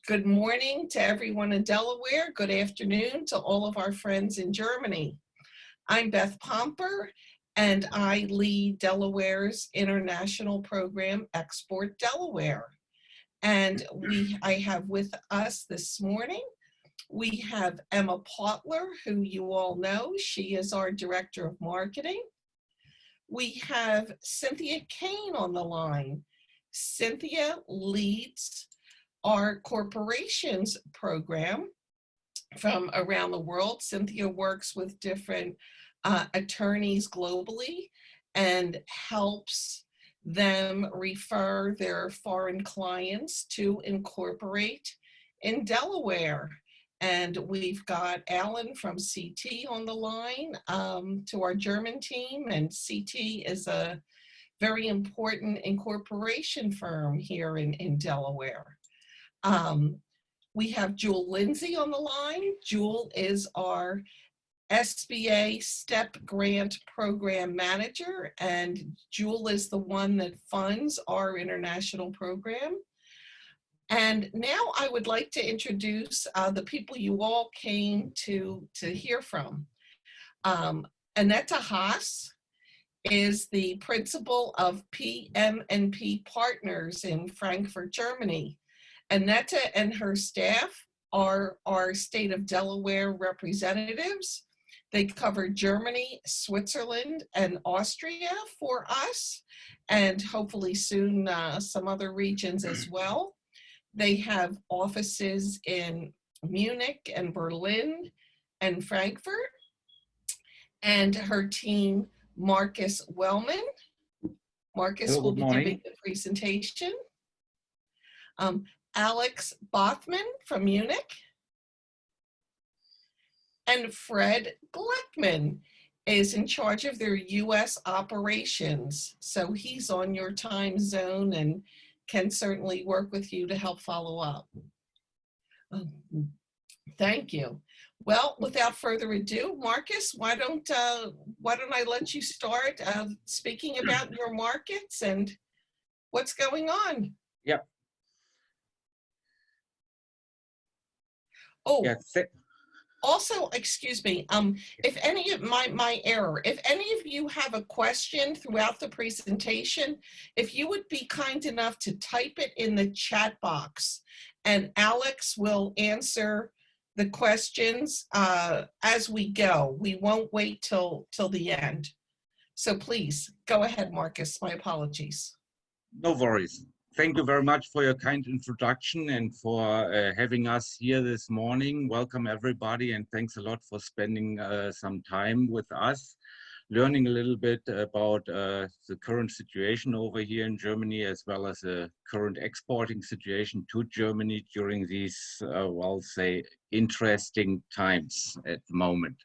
Good morning to everyone in Delaware. Good afternoon to all of our friends in Germany. I'm Beth Pomper, and I lead Delaware's international program, Export Delaware. And I have with us this morning, we have Emma Potler, who you all know. She is our Director of Marketing. We have Cynthia Kane on the line. Cynthia leads our corporations program from around the world. Cynthia works with different attorneys globally and helps them refer their foreign clients to incorporate in Delaware. And we've got Alan from CT on the line to our German team, and CT is a very important incorporation firm here in Delaware. We have Jewel Lindsay on the line. Jewel is our SBA STEP Grant Program Manager, and Jewel is the one that funds our international program. And now I would like to introduce the people you all came to hear from. Anette Hass is the principal of PM&P Partners in Frankfurt, Germany. Annette and her staff are our state of Delaware representatives. They cover Germany, Switzerland, and Austria for us, and hopefully soon some other regions as well. They have offices in Munich and Berlin and Frankfurt. And her team, Markus Wellman. Markus will be giving the presentation. Alex Bothman from Munich. And Fred Glickman is in charge of their US operations. So he's on your time zone and can certainly work with you to help follow up. Thank you. Well, without further ado, Markus, why don't I let you start speaking about your markets and what's going on? Yeah. Oh, yeah. Also, excuse me, if any of my error, if any of you have a question throughout the presentation, if you would be kind enough to type it in the chat box, and Alex will answer the questions as we go. We won't wait till the end. So please go ahead, Markus. My apologies. No worries. Thank you very much for your kind introduction and for having us here this morning. Welcome everybody, and thanks a lot for spending some time with us, learning a little bit about the current situation over here in Germany, as well as the current exporting situation to Germany during these, well, say, interesting times at the moment.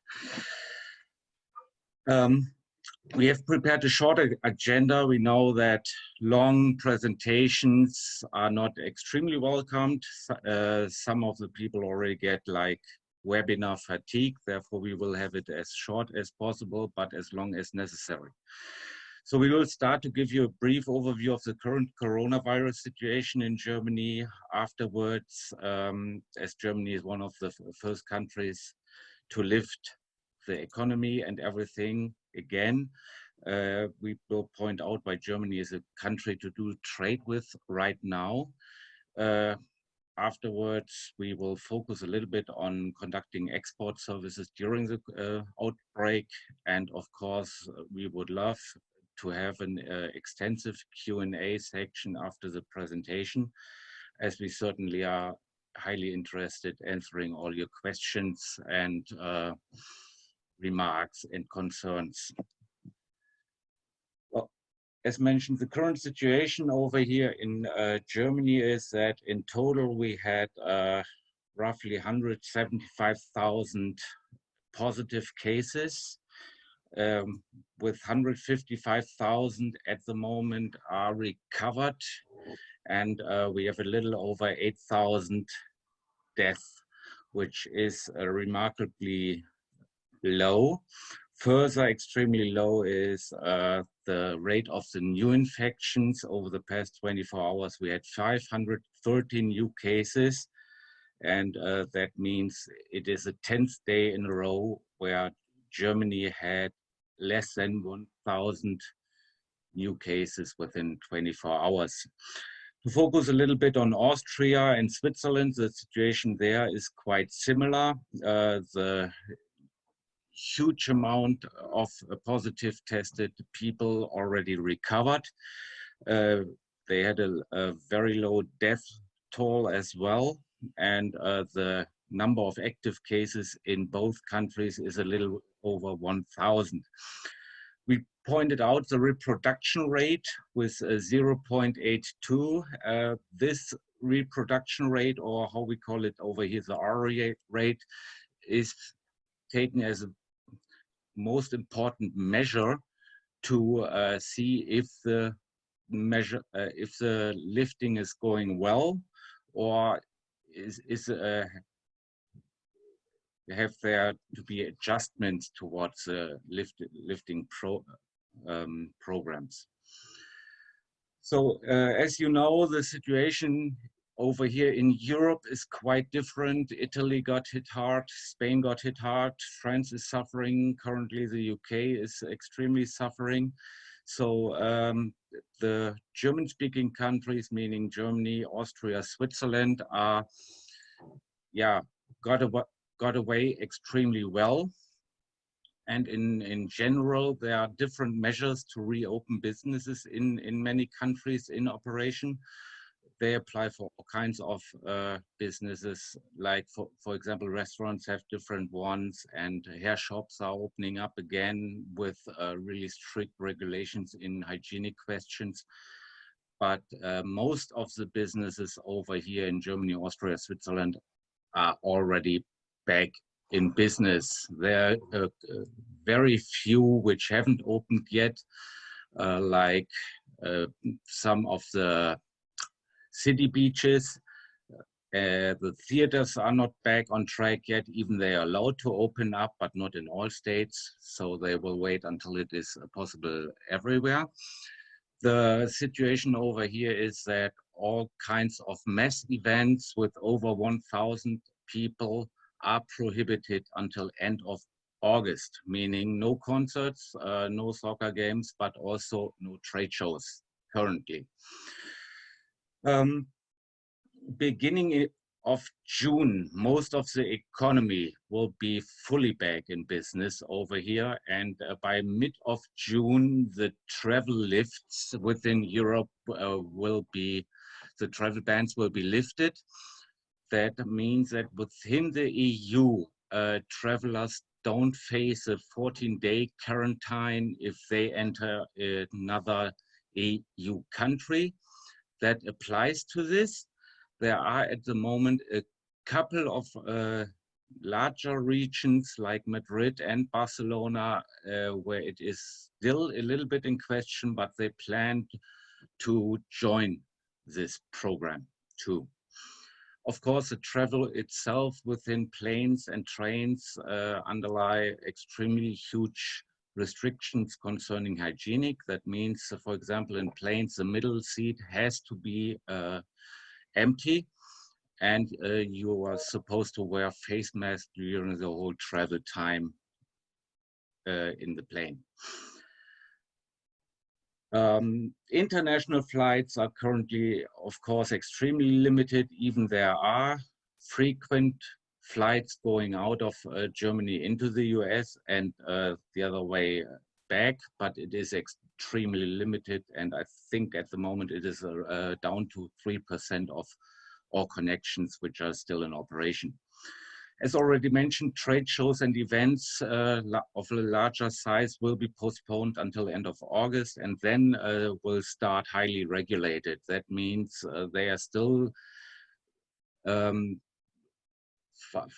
We have prepared a short agenda. We know that long presentations are not extremely welcomed. Some of the people already get like webinar fatigue. Therefore, we will have it as short as possible, but as long as necessary. So we will start to give you a brief overview of the current coronavirus situation in Germany. Afterwards, as Germany is one of the first countries to lift the economy and everything again, we will point out why Germany is a country to do trade with right now. Afterwards, we will focus a little bit on conducting export services during the outbreak. And of course, we would love to have an extensive Q&A section after the presentation, as we certainly are highly interested in answering all your questions and remarks and concerns. Well, as mentioned, the current situation over here in Germany is that in total we had roughly 175,000 positive cases, with 155,000 at the moment are recovered, and we have a little over 8,000 deaths, which is remarkably low. Further extremely low is the rate of the new infections. Over the past 24 hours, we had 513 new cases, And that means it is the 10th day in a row where Germany had less than 1,000 new cases within 24 hours. To focus a little bit on Austria and Switzerland, the situation there is quite similar. The huge amount of positive tested people already recovered. They had a very low death toll as well. And the number of active cases in both countries is a little over 1,000. We pointed out the reproduction rate with 0.82. This reproduction rate, or how we call it over here, the R rate, is taken as a most important measure to see if the lifting is going well, or have there to be adjustments towards lifting programs. So as you know, the situation over here in Europe is quite different. Italy got hit hard, Spain got hit hard, France is suffering. Currently, the UK is extremely suffering. So the German-speaking countries, meaning Germany, Austria, Switzerland, are, got away extremely well. And in general, there are different measures to reopen businesses in many countries in operation. They apply for all kinds of businesses, like for example, restaurants have different ones, and hair shops are opening up again with really strict regulations in hygienic questions. But most of the businesses over here in Germany, Austria, Switzerland are already back in business. There are very few which haven't opened yet, like some of the city beaches. The theaters are not back on track yet, even they are allowed to open up, but not in all states. So they will wait until it is possible everywhere. The situation over here is that all kinds of mass events with over 1,000 people are prohibited until end of August, meaning no concerts, no soccer games, but also no trade shows currently. Beginning of June, most of the economy will be fully back in business over here. And by mid of June, the travel lifts within Europe the travel bans will be lifted. That means that within the EU, travelers don't face a 14-day quarantine if they enter another EU country. That applies to this. There are at the moment a couple of larger regions like Madrid and Barcelona where it is still a little bit in question, but they plan to join this program too. Of course, the travel itself within planes and trains underlie extremely huge restrictions concerning hygienic. That means, for example, in planes, the middle seat has to be empty, and you are supposed to wear face masks during the whole travel time in the plane. International flights are currently, of course, extremely limited. Even there are frequent flights going out of Germany into the US and the other way back, but it is extremely limited. And I think at the moment it is down to 3% of all connections which are still in operation. As already mentioned, trade shows and events of a larger size will be postponed until end of August, and then will start highly regulated. That means they are still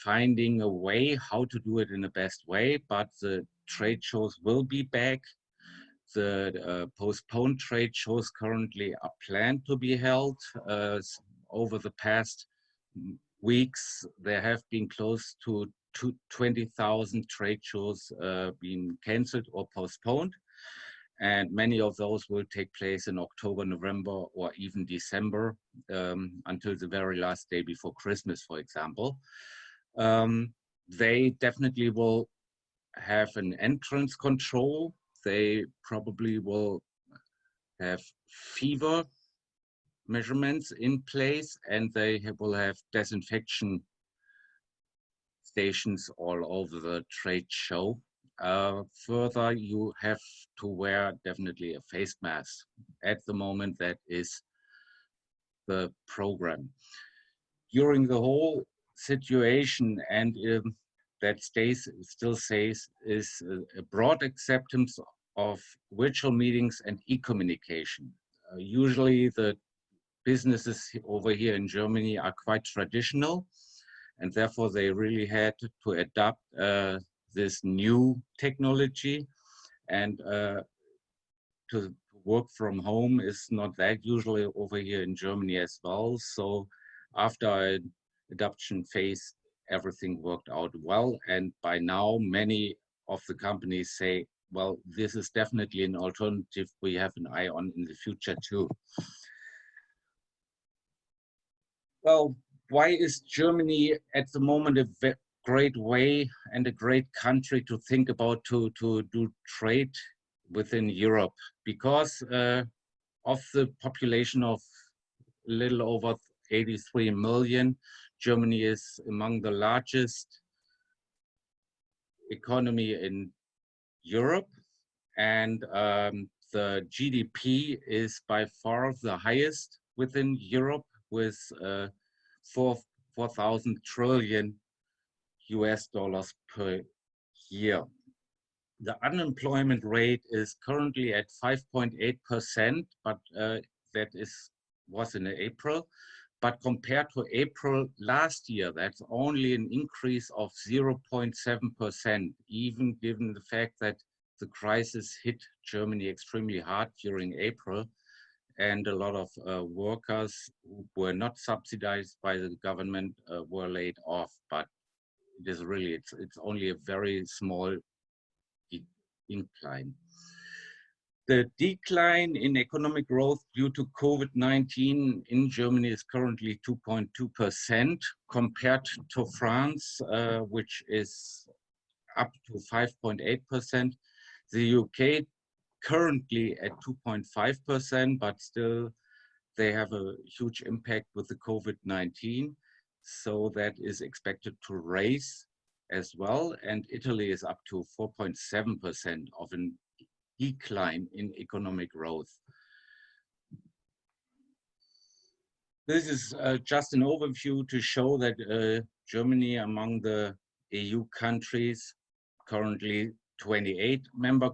finding a way how to do it in the best way, but the trade shows will be back. The postponed trade shows currently are planned to be held. Over the past weeks, there have been close to 20,000 trade shows being cancelled or postponed. And many of those will take place in October, November, or even December, until the very last day before Christmas, for example. They definitely will have an entrance control. They probably will have fever measurements in place, and they will have disinfection stations all over the trade show. Further, you have to wear definitely a face mask. At the moment, that is the program. During the whole situation, and that still says, is a broad acceptance of virtual meetings and e-communication. Usually the businesses over here in Germany are quite traditional, and therefore they really had to adapt this new technology, and to work from home is not that usually over here in Germany as well. So after an adoption phase, everything worked out well. And by now, many of the companies say, well, this is definitely an alternative we have an eye on in the future too. Well, why is Germany at the moment a great way and a great country to think about to do trade within Europe? Because of the population of a little over 83 million, Germany is among the largest economy in Europe, and the GDP is by far the highest within Europe, with 4,000 trillion US dollars per year. The unemployment rate is currently at 5.8%, but that was in April. But compared to April last year, that's only an increase of 0.7%, even given the fact that the crisis hit Germany extremely hard during April, and a lot of workers who were not subsidized by the government were laid off. But it is really, it's only a very small incline. The decline in economic growth due to COVID-19 in Germany is currently 2.2% compared to France, which is up to 5.8%. The UK currently at 2.5%, but still they have a huge impact with the COVID-19. So that is expected to raise as well. And Italy is up to 4.7% of an decline in economic growth. This is just an overview to show that Germany, among the EU countries, currently 28 member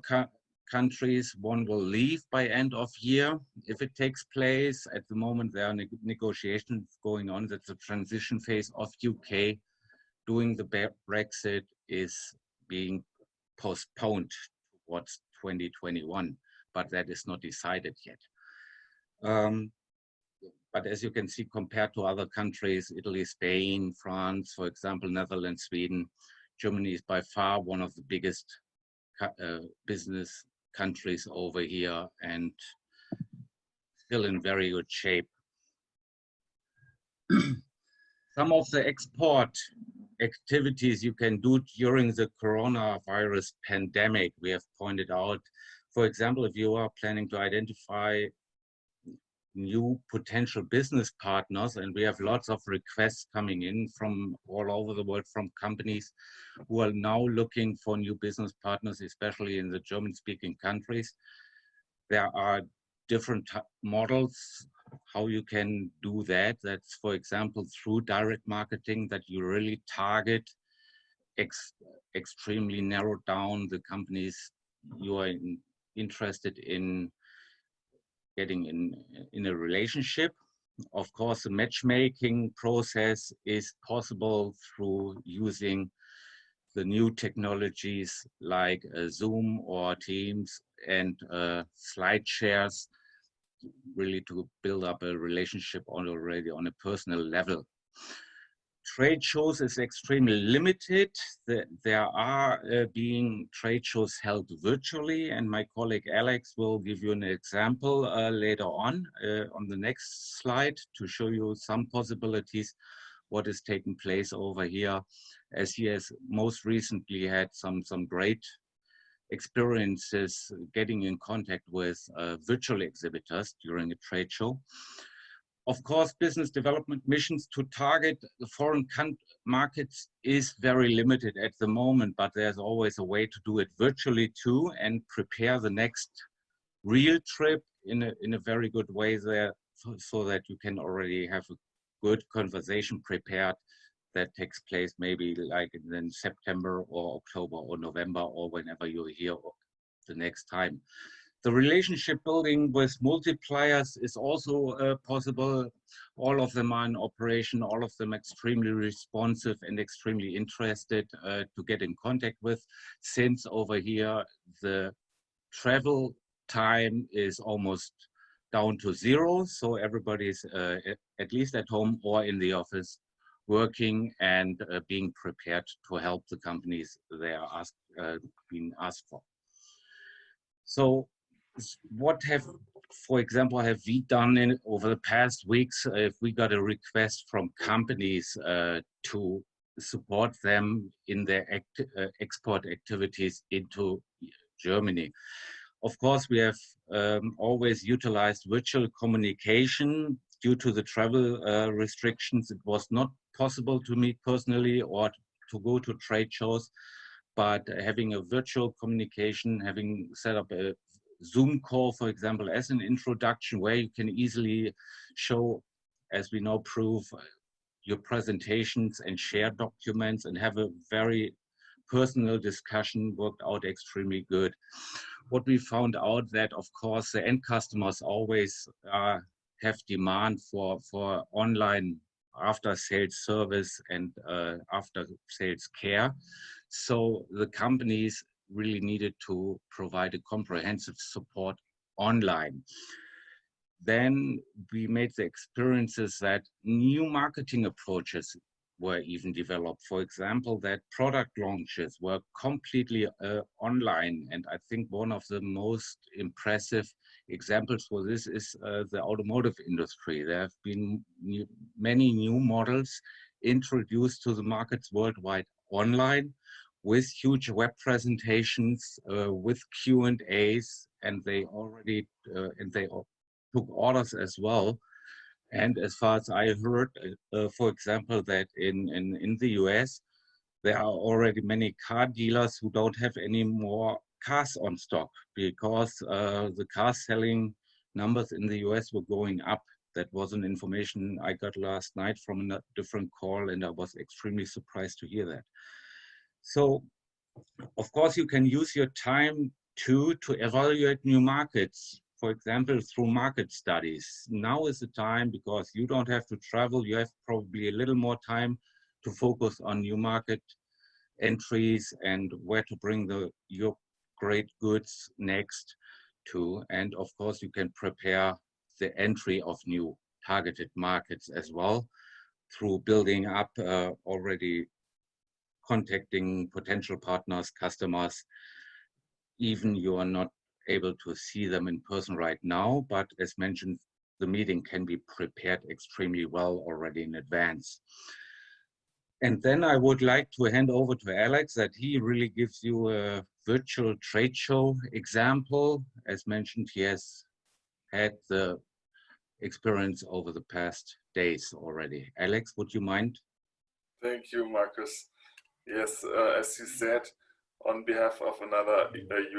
countries, one will leave by end of year if it takes place. At the moment, there are negotiations going on. That the transition phase of UK doing the Brexit is being postponed towards 2021, but that is not decided yet. But as you can see, compared to other countries, Italy, Spain, France, for example, Netherlands, Sweden, Germany is by far one of the biggest business countries over here, and still in very good shape. Some of the export activities you can do during the coronavirus pandemic, we have pointed out. For example, if you are planning to identify new potential business partners, and we have lots of requests coming in from all over the world from companies who are now looking for new business partners, especially in the German-speaking countries. There are different models how you can do that. That's, for example, through direct marketing, that you really target extremely narrow down the companies you are interested in getting in a relationship. Of course, the matchmaking process is possible through using the new technologies like Zoom or Teams and slide shares, really to build up a relationship already on a personal level. trade shows is extremely limited. There are being trade shows held virtually, and my colleague Alex will give you an example later on the next slide to show you some possibilities what is taking place over here, as he has most recently had some great experiences getting in contact with virtual exhibitors during a trade show. Of course, business development missions to target the foreign markets is very limited at the moment, but there's always a way to do it virtually too and prepare the next real trip in a very good way there, so that you can already have a good conversation prepared that takes place maybe like in September or October or November or whenever you're here the next time. The relationship building with multipliers is also possible. All of them are in operation, all of them extremely responsive and extremely interested to get in contact with, since over here the travel time is almost down to zero. So everybody's at least at home or in the office working and being prepared to help the companies they are being asked for. So what for example, have we done over the past weeks? If we got a request from companies to support them in their export activities into Germany. Of course, we have always utilized virtual communication. Due to the travel restrictions, it was not possible to meet personally or to go to trade shows, but having a virtual communication, having set up a Zoom call, for example, as an introduction where you can easily show, as we know, prove your presentations and share documents and have a very personal discussion worked out extremely good. What we found out that, of course, the end customers always have demand for online after-sales service and after-sales care. So the companies really needed to provide a comprehensive support online. Then we made the experiences that new marketing approaches were even developed. For example, that product launches were completely online. And I think one of the most impressive examples for this is the automotive industry. There have been many new models introduced to the markets worldwide online, with huge web presentations, with Q&As, and they already took orders as well. And as far as I heard, for example, that in the US, there are already many car dealers who don't have any more cars on stock because the car selling numbers in the US were going up. That was an information I got last night from a different call, and I was extremely surprised to hear that. So, of course, you can use your time to evaluate new markets, for example, through market studies. Now is the time, because you don't have to travel. You have probably a little more time to focus on new market entries and where to bring your great goods next to. And of course, you can prepare the entry of new targeted markets as well through building up already contacting potential partners, customers. Even you are not able to see them in person right now, but as mentioned, the meeting can be prepared extremely well already in advance. And then I would like to hand over to Alex, that he really gives you a virtual trade show example. As mentioned, he has had the experience over the past days already. Alex, would you mind? Thank you, Markus. Yes, as you said, on behalf of another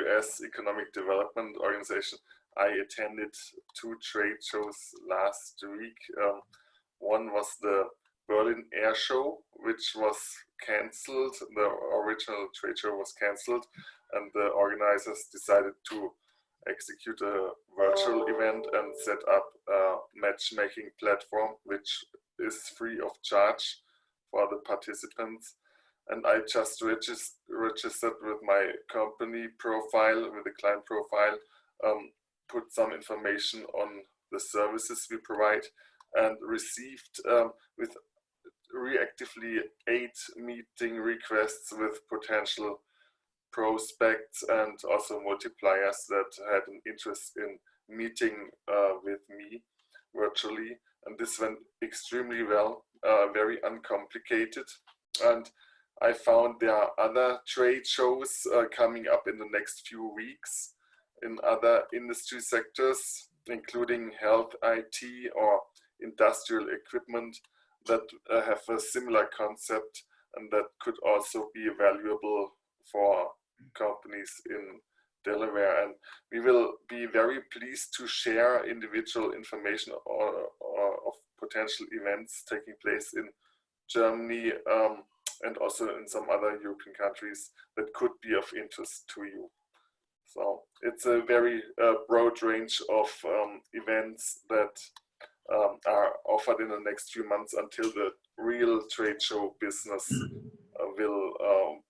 US economic development organization, I attended 2 trade shows last week. One was the Berlin Air Show, which was cancelled. The original trade show was cancelled, and the organizers decided to execute a virtual event and set up a matchmaking platform, which is free of charge for the participants. And I just registered with my company profile, with the client profile, put some information on the services we provide, and received with reactively 8 meeting requests with potential prospects and also multipliers that had an interest in meeting with me virtually. And this went extremely well, very uncomplicated. And I found there are other trade shows coming up in the next few weeks in other industry sectors, including health, IT, or industrial equipment that have a similar concept and that could also be valuable for companies in Delaware. And we will be very pleased to share individual information of potential events taking place in Germany and also in some other European countries that could be of interest to you. So it's a very broad range of events that are offered in the next few months until the real trade show business will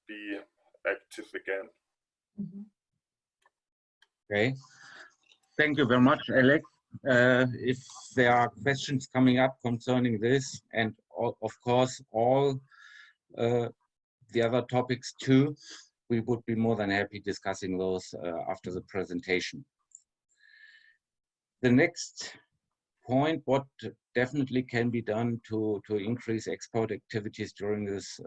be active again. Okay, thank you very much, Alex. If there are questions coming up concerning this, and of course all the other topics too, we would be more than happy discussing those after the presentation. The next point, what definitely can be done to increase export activities during this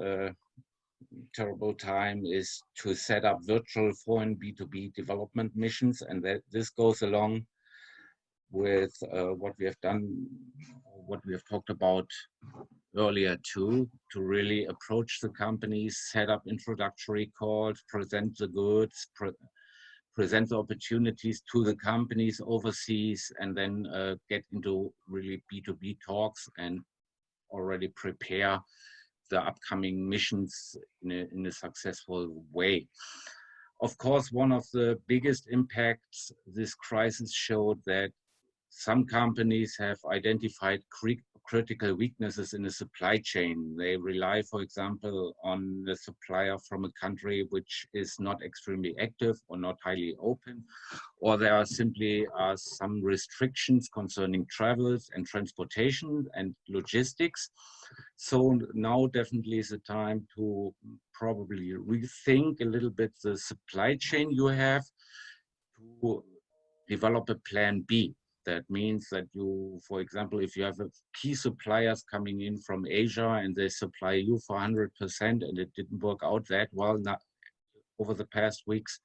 terrible time, is to set up virtual foreign B2B development missions, and that this goes along with what we have done, what we have talked about earlier too, to really approach the companies, set up introductory calls, present the goods, present the opportunities to the companies overseas, and then get into really B2B talks and already prepare the upcoming missions in a successful way. Of course, one of the biggest impacts this crisis showed that some companies have identified critical weaknesses in the supply chain. They rely, for example, on the supplier from a country which is not extremely active or not highly open, or there are simply some restrictions concerning travels and transportation and logistics. So now definitely is the time to probably rethink a little bit the supply chain you have, to develop a plan B. That means that you, for example, if you have key suppliers coming in from Asia and they supply you for 100% and it didn't work out that well over the past weeks,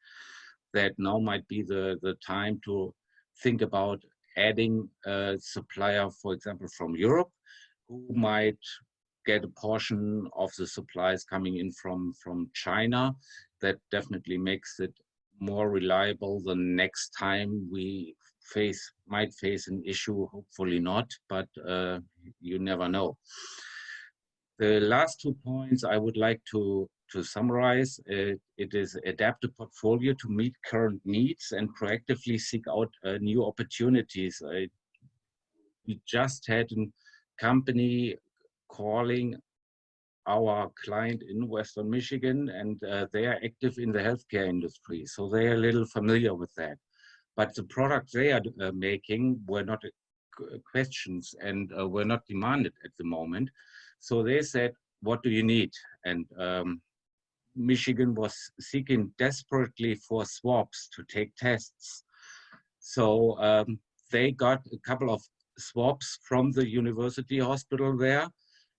that now might be the time to think about adding a supplier, for example, from Europe, who might get a portion of the supplies coming in from China. That definitely makes it more reliable the next time we might face an issue, hopefully not, but you never know. The last 2 points I would like to summarize. It is adapt a portfolio to meet current needs and proactively seek out new opportunities. We just had a company calling our client in Western Michigan, and they are active in the healthcare industry, so they are a little familiar with that. But the products they are making were not questions and were not demanded at the moment. So they said, what do you need? And Michigan was seeking desperately for swabs to take tests. So they got a couple of swabs from the university hospital there,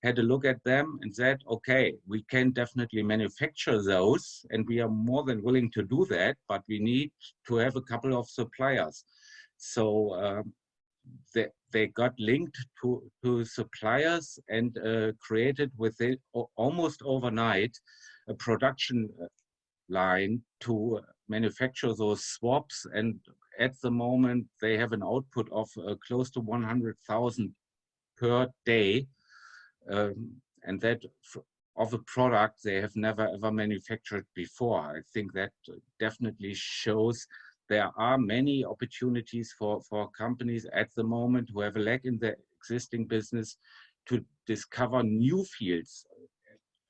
had a look at them and said, okay, we can definitely manufacture those and we are more than willing to do that, but we need to have a couple of suppliers. So they got linked to suppliers and created within almost overnight a production line to manufacture those swabs. And at the moment, they have an output of close to 100,000 per day. And that of a product they have never ever manufactured before. I think that definitely shows there are many opportunities for companies at the moment who have a lack in their existing business to discover new fields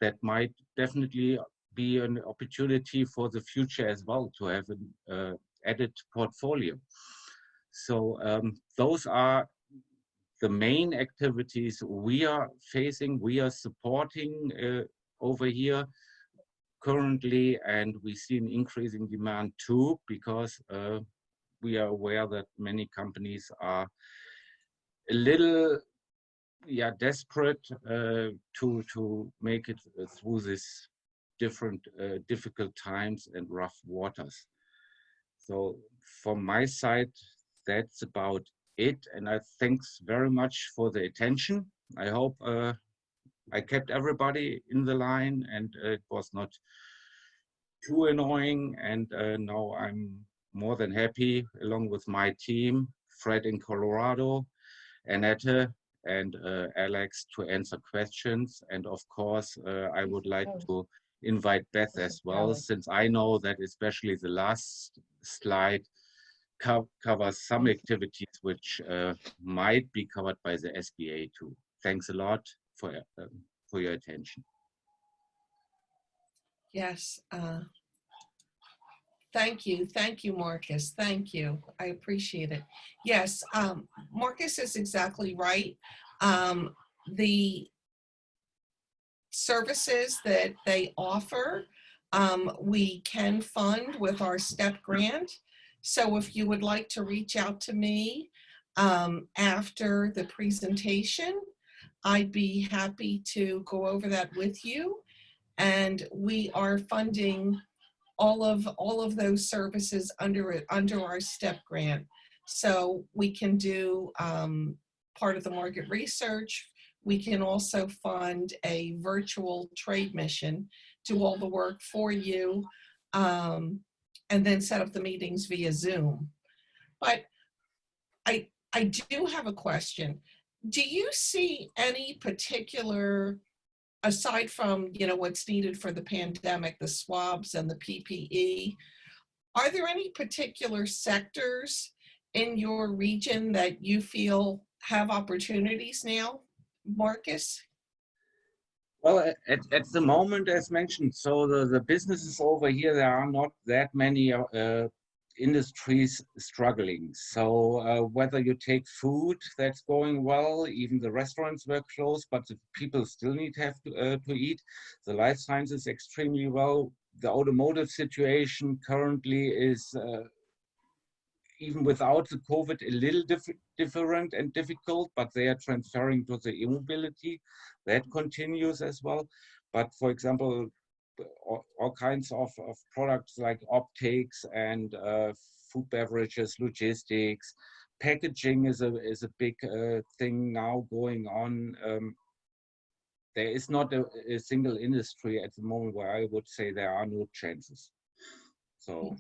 that might definitely be an opportunity for the future as well, to have an added portfolio. So those are the main activities we are facing, we are supporting over here currently, and we see an increasing demand too, because we are aware that many companies are a little desperate to make it through this difficult times and rough waters. So from my side, that's about it, and I thanks very much for the attention. I hope I kept everybody in the line and it was not too annoying, and now I'm more than happy, along with my team, Fred in Colorado, Anette and Alex, to answer questions. And of course, I would like to invite Beth as well, since I know that especially the last slide covers some activities which might be covered by the SBA too. Thanks a lot for your attention. Yes. Thank you, Markus. Thank you. I appreciate it. Yes, Markus is exactly right. The services that they offer, we can fund with our STEP grant. So if you would like to reach out to me after the presentation, I'd be happy to go over that with you. And we are funding all of those services under our STEP grant. So we can do part of the market research. We can also fund a virtual trade mission, do all the work for you, and then set up the meetings via Zoom. But I do have a question. Do you see any particular, aside from, you know, what's needed for the pandemic, the swabs and the PPE, are there any particular sectors in your region that you feel have opportunities now, Markus? Well, at the moment, as mentioned, so the businesses over here, there are not that many industries struggling. So whether you take food, that's going well, even the restaurants were closed, but the people still have to eat. The life sciences extremely well. The automotive situation currently is, even without the COVID, a little different and difficult, but they are transferring to the e-mobility. That continues as well. But for example, all kinds of products like optics and food, beverages, logistics, packaging is a big thing now going on. There is not a single industry at the moment where I would say there are no chances. So.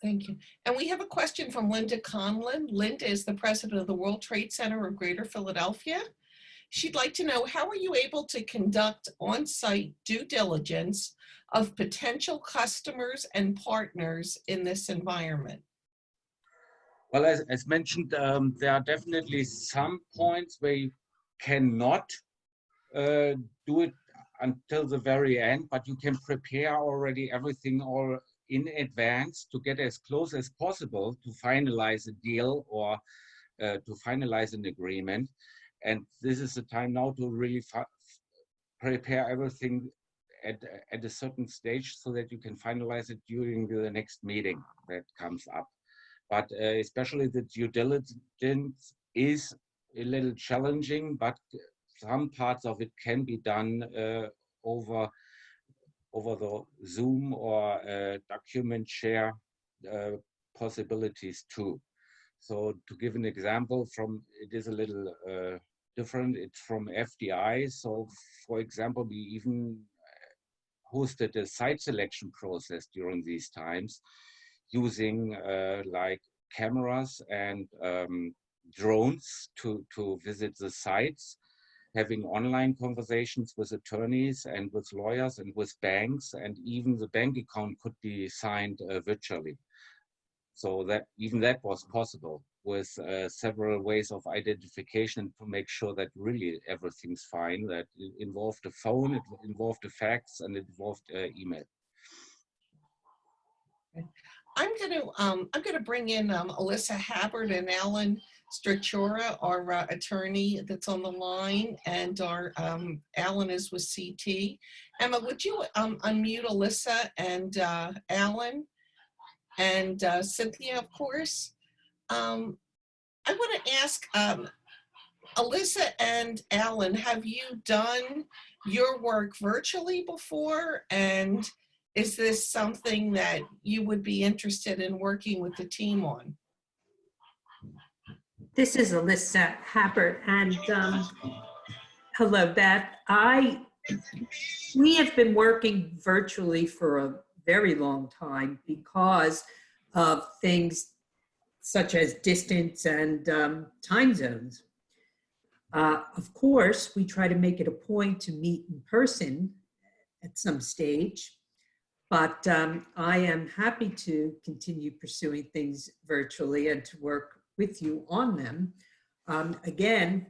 Thank you. And we have a question from Linda Conlon. Linda is the president of the World Trade Center of Greater Philadelphia. She'd like to know, how are you able to conduct on-site due diligence of potential customers and partners in this environment? Well, as mentioned, there are definitely some points where you cannot do it until the very end, but you can prepare already everything all in advance to get as close as possible to finalize a deal or to finalize an agreement. And this is the time now to really prepare everything at a certain stage so that you can finalize it during the next meeting that comes up. But especially the due diligence is a little challenging, but some parts of it can be done over the Zoom or document share possibilities too. So to give an example, it is a little different. It's from FDI. So for example, we even hosted a site selection process during these times using like cameras and drones to visit the sites, having online conversations with attorneys and with lawyers and with banks, and even the bank account could be signed virtually. So that even that was possible with several ways of identification to make sure that really everything's fine, that it involved a phone, it involved a fax, and it involved email. I'm going to bring in Alyssa Habbard and Alan Strachura, our attorney that's on the line, and our Alan is with CT. Emma, would you unmute Alyssa and Alan and Cynthia, of course? I want to ask Alyssa and Alan, have you done your work virtually before? And is this something that you would be interested in working with the team on? This is Alyssa Habbert, and hello, Beth. We have been working virtually for a very long time because of things such as distance and time zones. Of course, we try to make it a point to meet in person at some stage, but I am happy to continue pursuing things virtually and to work with you on them. Again,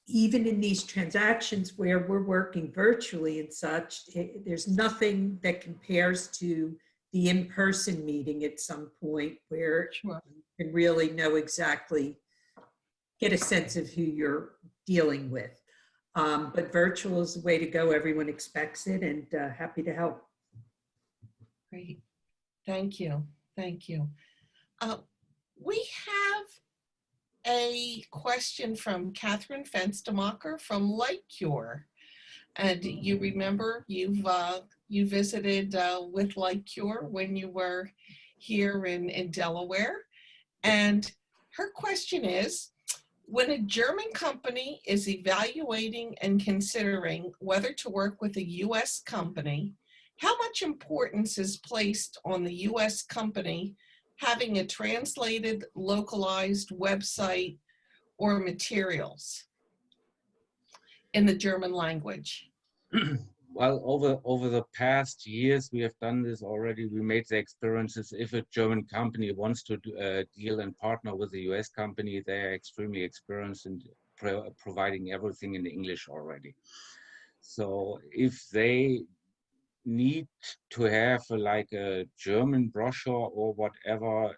even in these transactions where we're working virtually and such, there's nothing that compares to the in-person meeting at some point where Sure. you can really know exactly, get a sense of who you're dealing with. But virtual is the way to go. Everyone expects it, and happy to help. Great. Thank you. Thank you. We have a question from Catherine Fenstermacher from Lightcure. And you remember you visited with Lightcure when you were here in Delaware. And her question is, when a German company is evaluating and considering whether to work with a US company, how much importance is placed on the US company having a translated, localized website or materials in the German language? Well, over the past years, we have done this already. We made the experiences. If a German company wants to deal and partner with a US company, they are extremely experienced in providing everything in English already. So if they need to have like a German brochure or whatever,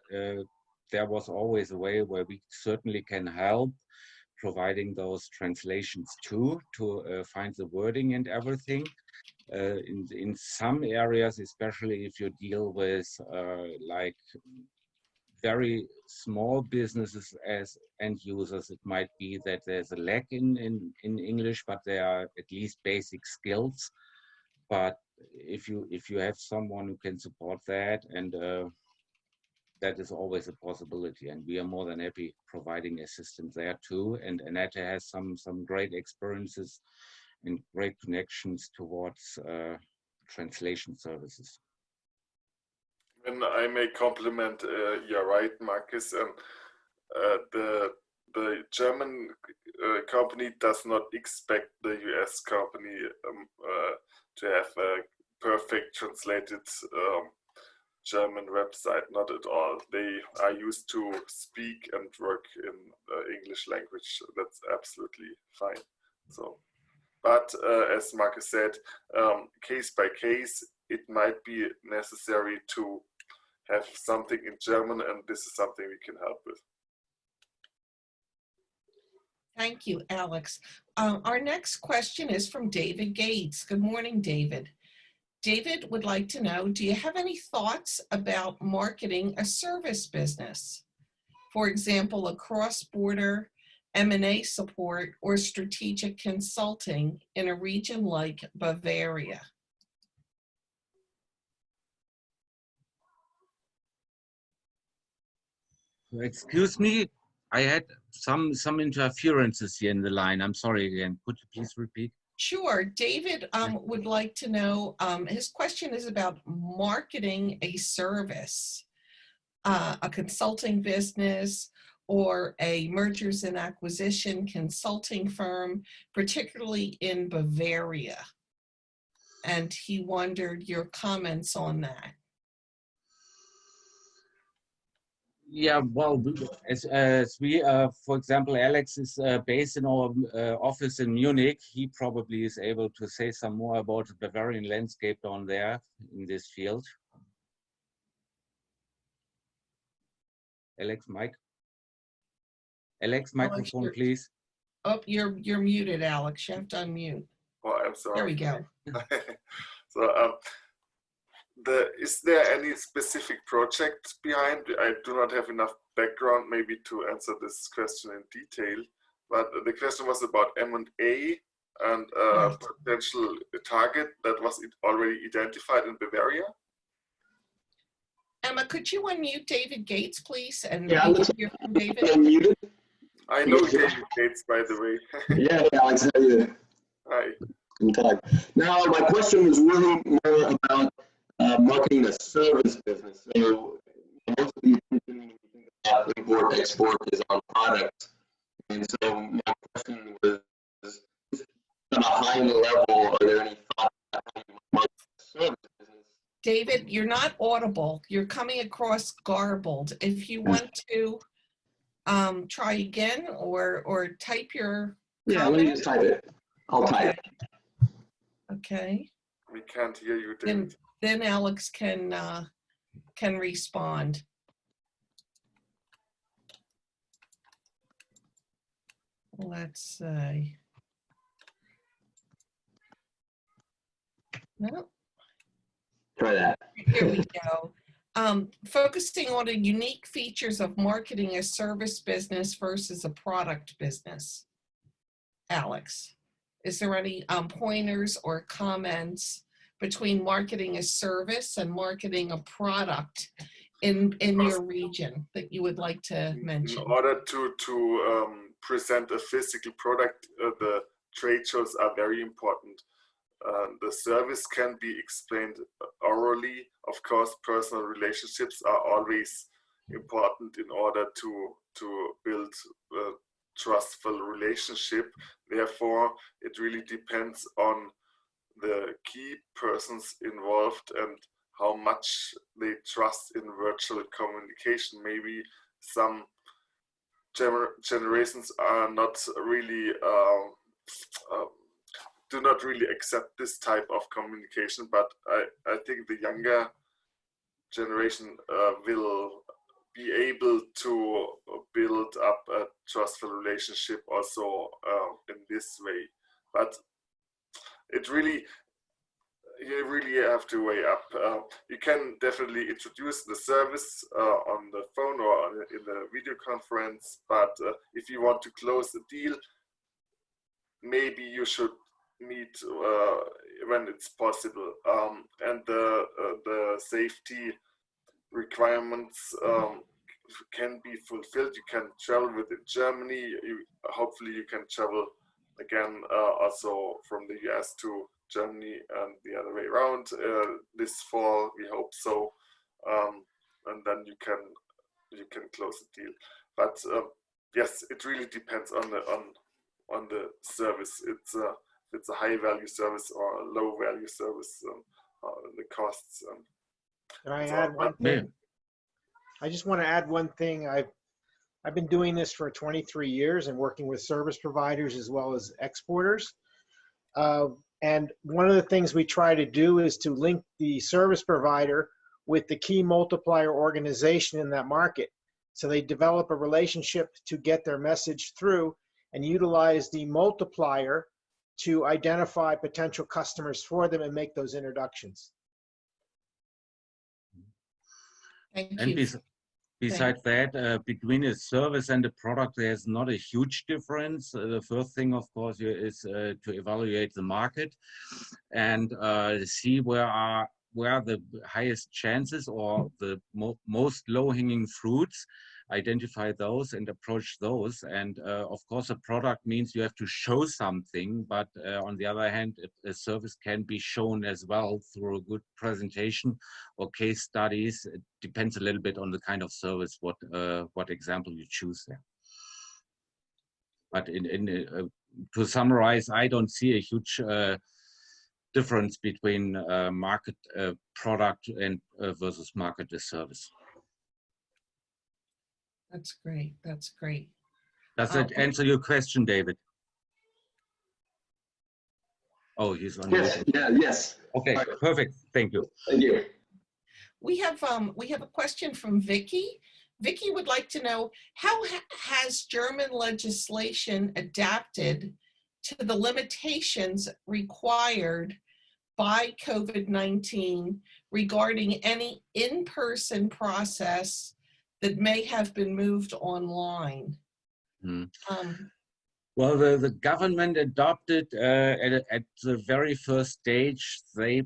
there was always a way where we certainly can help providing those translations too, to find the wording and everything. In some areas, especially if you deal with like very small businesses as end users, it might be that there's a lack in English, but there are at least basic skills. But if you have someone who can support that, and that is always a possibility, and we are more than happy providing assistance there too. And Anette has some great experiences and great connections towards translation services. And I may compliment, you're right, Markus. The German company does not expect the US company to have a perfect translated German website, not at all. They are used to speak and work in English language. That's absolutely fine. So, but as Markus said, case by case, it might be necessary to have something in German, and this is something we can help with. Thank you, Alex. Our next question is from David Gates. Good morning, David. David would like to know, do you have any thoughts about marketing a service business? For example, a cross-border M&A support or strategic consulting in a region like Bavaria? Excuse me, I had some interferences here in the line. I'm sorry again. Could you please repeat? Sure. David would like to know, his question is about marketing a service, a consulting business or a mergers and acquisition consulting firm, particularly in Bavaria. And he wondered your comments on that. Yeah, well, as we, for example, Alex is based in our office in Munich. He probably is able to say some more about the Bavarian landscape down there in this field. Alex, Mike? Alex, microphone, you're- please. Oh, you're muted, Alex. You have to unmute. Oh, I'm sorry. There we go. So, is there any specific project behind? I do not have enough background maybe to answer this question in detail, but the question was about M&A and Yes. potential target that was already identified in Bavaria. Emma, could you unmute David Gates, please? And Yeah, we can hear from David. Unmuted. I know Yes, yeah. David Gates, by the way. Yeah, Alex, how are you? Hi. Good time. Now, my question was really more about marketing a service business. So, most of the attention when you think about import export is on product, and so my question was, just at a high level, are there any thoughts about how you market a service business? David, you're not audible. You're coming across garbled. If you want to try again or type your Yeah, let me just type it. I'll type. Okay. We can't hear you, David. Then Alex can respond. Let's see. No. Try that. Here we go. Focusing on the unique features of marketing a service business versus a product business. Alex, is there any pointers or comments between marketing a service and marketing a product in your region that you would like to mention? In order to present a physical product, the trade shows are very important. The service can be explained orally. Of course, personal relationships are always important in order to build a trustful relationship. Therefore, it really depends on the key persons involved and how much they trust in virtual communication. Maybe some generations are not really do not really accept this type of communication, but I think the younger generation will be able to build up a trustful relationship also in this way. But it really, you really have to weigh up. You can definitely introduce the service on the phone or in the video conference, but if you want to close the deal, maybe you should meet when it's possible, and the safety requirements can be fulfilled. You can travel within Germany. Hopefully you can travel again also from the US to Germany and the other way around this fall. We hope so, and then you can close the deal. But yes, it really depends on the service. It's a high value service or a low value service, the costs. Can I add one thing? I just want to add one thing. I've been doing this for 23 years and working with service providers as well as exporters. And one of the things we try to do is to link the service provider with the key multiplier organization in that market. So they develop a relationship to get their message through and utilize the multiplier to identify potential customers for them and make those introductions. Thank And you. besides that, between a service and a product, there's not a huge difference. The first thing, of course, is to evaluate the market and see where are the highest chances or the most low-hanging fruits. Identify those and approach those. And of course, a product means you have to show something, but on the other hand, a service can be shown as well through a good presentation or case studies. It depends a little bit on the kind of service, what example you choose there. But to summarize, I don't see a huge difference between market product and versus market service. That's great. That's great. Does that answer your question, David? Oh, he's on. Yes, yeah, yes. Okay, perfect. Thank you. Thank you. We have a question from Vicky. Vicky would like to know, how has German legislation adapted to the limitations required by COVID-19 regarding any in-person process that may have been moved online? Well, the government adopted at the very first stage, they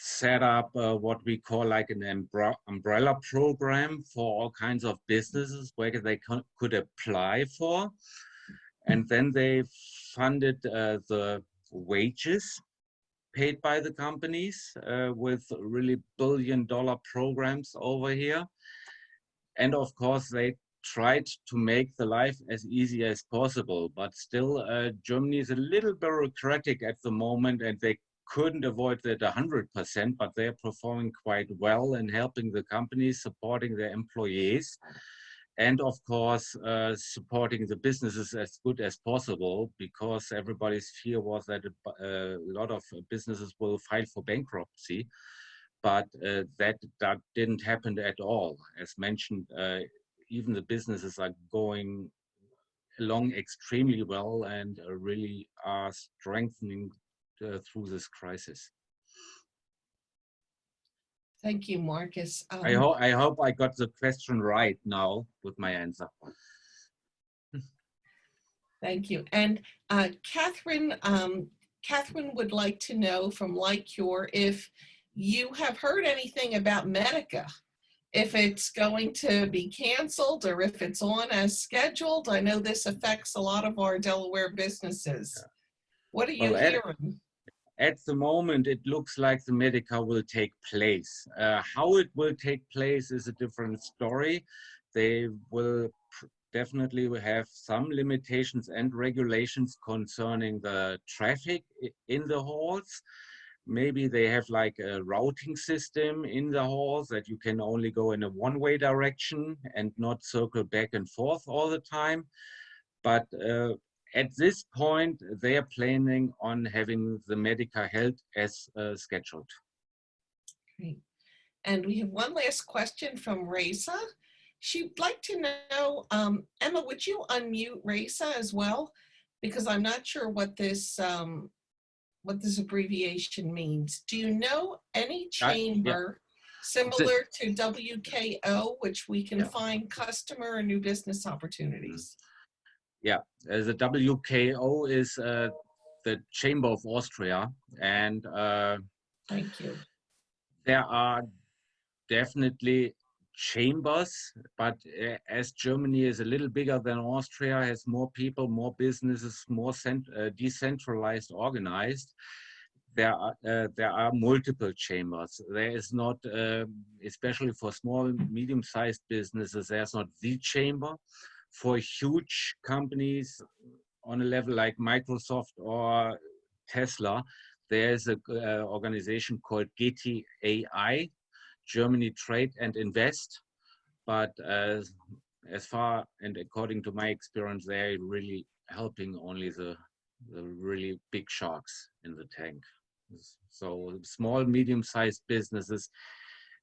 set up what we call like an umbrella program for all kinds of businesses where they could apply for. And then they funded the wages paid by the companies with really billion-dollar programs over here. And of course, they tried to make the life as easy as possible, but still Germany is a little bureaucratic at the moment, and they couldn't avoid that 100%, but they're performing quite well in helping the companies, supporting their employees, and of course supporting the businesses as good as possible, because everybody's fear was that a lot of businesses will file for bankruptcy, but that didn't happen at all. As mentioned, even the businesses are going along extremely well and really are strengthening through this crisis. Thank you, Markus. I hope I got the question right now with my answer. Thank you. And Catherine would like to know from LikeCure if you have heard anything about Medica, if it's going to be canceled or if it's on as scheduled. I know this affects a lot of our Delaware businesses. What are you hearing? At the moment, it looks like the Medica will take place. How it will take place is a different story. They will definitely have some limitations and regulations concerning the traffic in the halls. Maybe they have like a routing system in the halls that you can only go in a one-way direction and not circle back and forth all the time. But at this point, they are planning on having the Medica held as scheduled. Great. And we have one last question from Raisa. She'd like to know, Emma, would you unmute Raisa as well? Because I'm not sure what this abbreviation means. Do you know any chamber similar to WKO, which we can find customer or new business opportunities? Yeah, the WKO is the Chamber of Austria, and thank you. There are definitely chambers, but as Germany is a little bigger than Austria, has more people, more businesses, more decentralized, organized, there are multiple chambers. There is not, especially for small, medium-sized businesses, there's not the chamber. For huge companies on a level like Microsoft or Tesla, there's an organization called GTAI, Germany Trade and Invest. But as far and according to my experience, they're really helping only the really big sharks in the tank. So small, medium-sized businesses,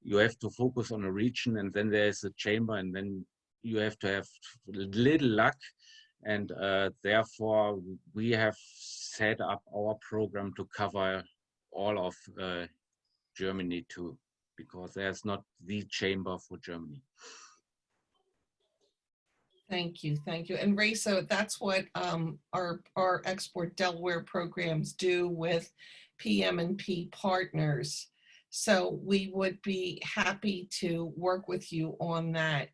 you have to focus on a region, and then there's a chamber, and then you have to have little luck, and therefore we have set up our program to cover all of Germany too, because there's not the chamber for Germany. Thank you, thank you. And Ray, so that's what our Export Delaware programs do with PM&P partners. So we would be happy to work with you on that.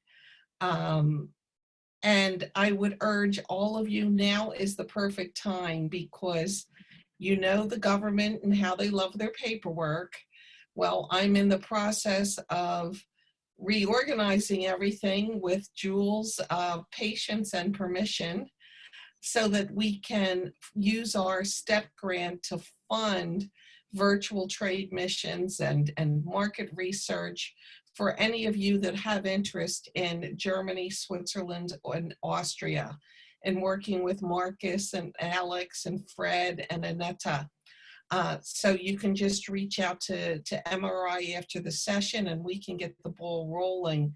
And I would urge all of you, now is the perfect time, because you know the government and how they love their paperwork. Well, I'm in the process of reorganizing everything with Jules' patience and permission, so that we can use our STEP grant to fund virtual trade missions and market research for any of you that have interest in Germany, Switzerland, and Austria, and working with Markus and Alex and Fred and Anette. So you can just reach out to MRI after the session, and we can get the ball rolling.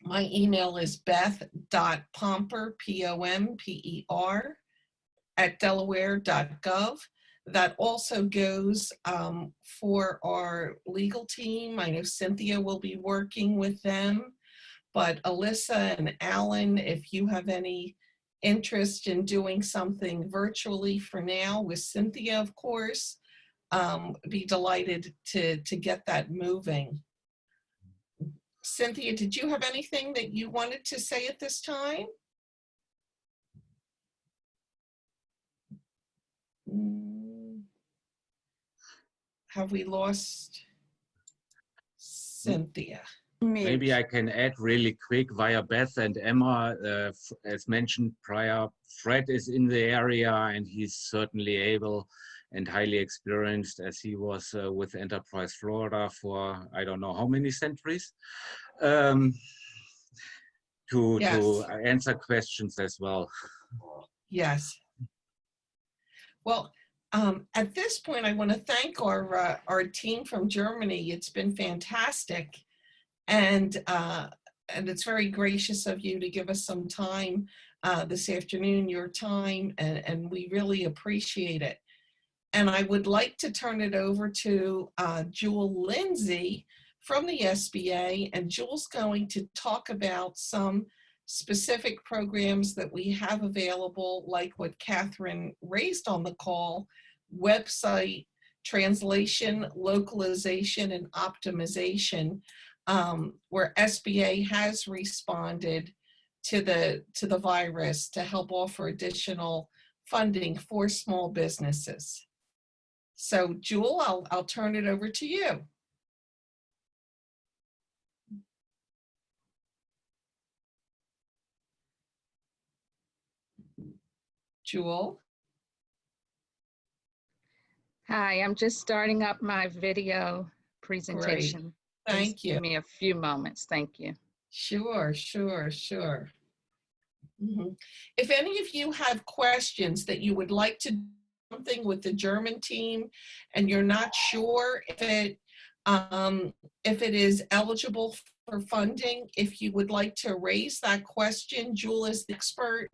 My email is beth.pomper, Pomper, at delaware.gov. That also goes for our legal team. I know Cynthia will be working with them, but Alyssa and Alan, if you have any interest in doing something virtually for now with Cynthia, of course, be delighted to get that moving. Cynthia, did you have anything that you wanted to say at this time? Have we lost Cynthia? Maybe I can add really quick via Beth and Emma, as mentioned prior, Fred is in the area and he's certainly able and highly experienced, as he was with Enterprise Florida for I don't know how many centuries, to answer questions as well. Yes. Well, at this point, I want to thank our team from Germany. It's been fantastic. And it's very gracious of you to give us some time this afternoon, your time, and we really appreciate it. And I would like to turn it over to Jewel Lindsay from the SBA, and Jewel's going to talk about some specific programs that we have available, like what Catherine raised on the call, website translation, localization, and optimization, where SBA has responded to the virus to help offer additional funding for small businesses. So Jewel, I'll turn it over to you. Jewel. Hi, I'm just starting up my video presentation. Great. Thank you. Give me a few moments. Thank you. Sure. Mm-hmm. If any of you have questions that you would like to do something with the German team and you're not sure if it is eligible for funding, if you would like to raise that question, Jewel is the expert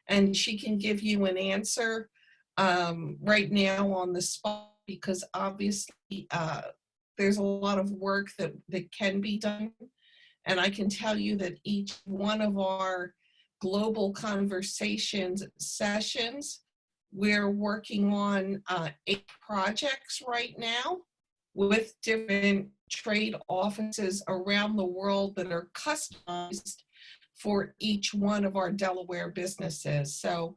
and she can give you an answer right now on the spot, because obviously there's a lot of work that can be done. And I can tell you that each one of our global conversations sessions, we're working on 8 projects right now with different trade offices around the world that are customized for each one of our Delaware businesses. So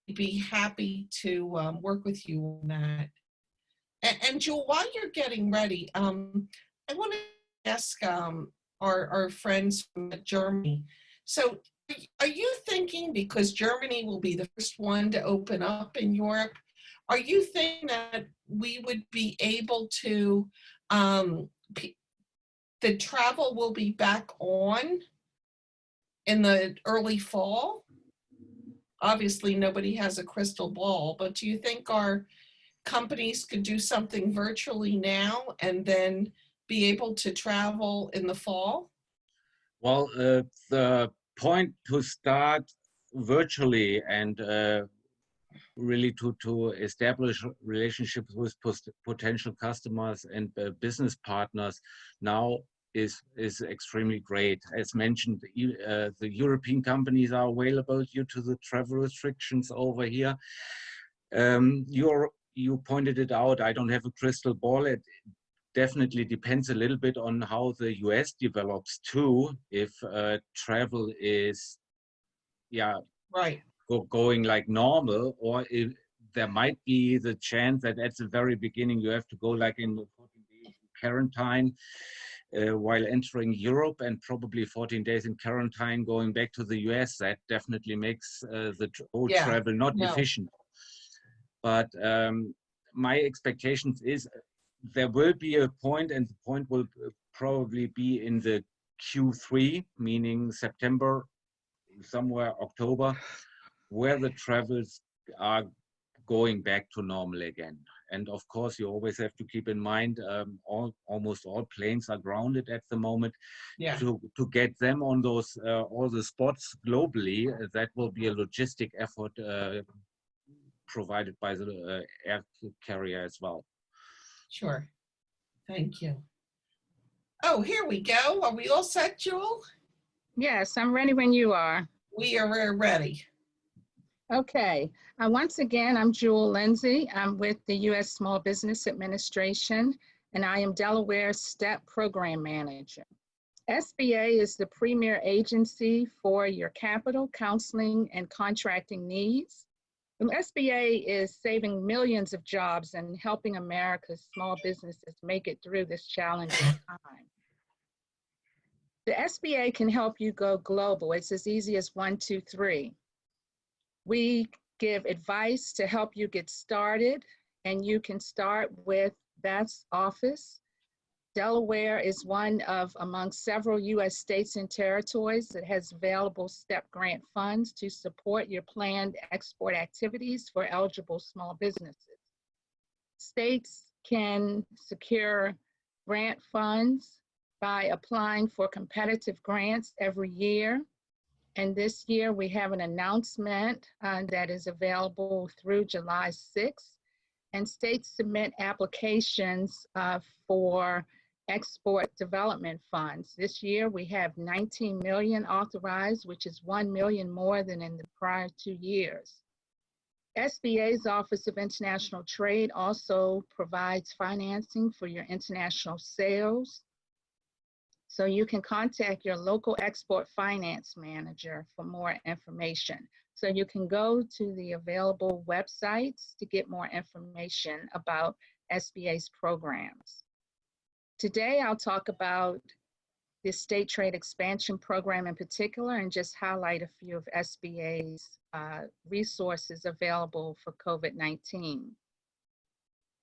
we'd be happy to work with you on that. And Jewel, while you're getting ready, I want to ask our friends from Germany. So are you thinking, because Germany will be the first one to open up in Europe, are you thinking that we would be able to, the travel will be back on in the early fall? Obviously, nobody has a crystal ball, but do you think our companies could do something virtually now and then be able to travel in the fall? Well, the point to start virtually and really to establish relationships with potential customers and business partners now is extremely great. As mentioned, the European companies are available due to the travel restrictions over here. You pointed it out, I don't have a crystal ball. It definitely depends a little bit on how the US develops too, if travel is going like normal, or if there might be the chance that at the very beginning you have to go like in 14 days quarantine while entering Europe, and probably 14 days in quarantine going back to the US. That definitely makes the whole travel not efficient. But my expectations is there will be a point, and the point will probably be in the Q3, meaning September, somewhere October, where the travels are going back to normal again. And of course, you always have to keep in mind, almost all planes are grounded at the moment. Yeah. To get them on those all the spots globally, that will be a logistic effort provided by the air carrier as well. Sure. Thank you. Oh, here we go. Are we all set, Jewel? Yes, I'm ready when you are. We are ready. Okay. Once again, I'm Jewel Lindsay. I'm with the U.S. Small Business Administration, and I am Delaware's STEP Program Manager. SBA is the premier agency for your capital, counseling, and contracting needs. And SBA is saving millions of jobs and helping America's small businesses make it through this challenging time. The SBA can help you go global. It's as easy as 1, 2, 3. We give advice to help you get started, and you can start with Beth's office. Delaware is one of among several U.S. states and territories that has available STEP grant funds to support your planned export activities for eligible small businesses. States can secure grant funds by applying for competitive grants every year. And this year we have an announcement that is available through July 6th. And states submit applications for export development funds. This year we have 19 million authorized, which is 1 million more than in the prior 2 years. SBA's Office of International Trade also provides financing for your international sales. So you can contact your local export finance manager for more information. So you can go to the available websites to get more information about SBA's programs. Today, I'll talk about the State Trade Expansion Program in particular and just highlight a few of SBA's resources available for COVID-19.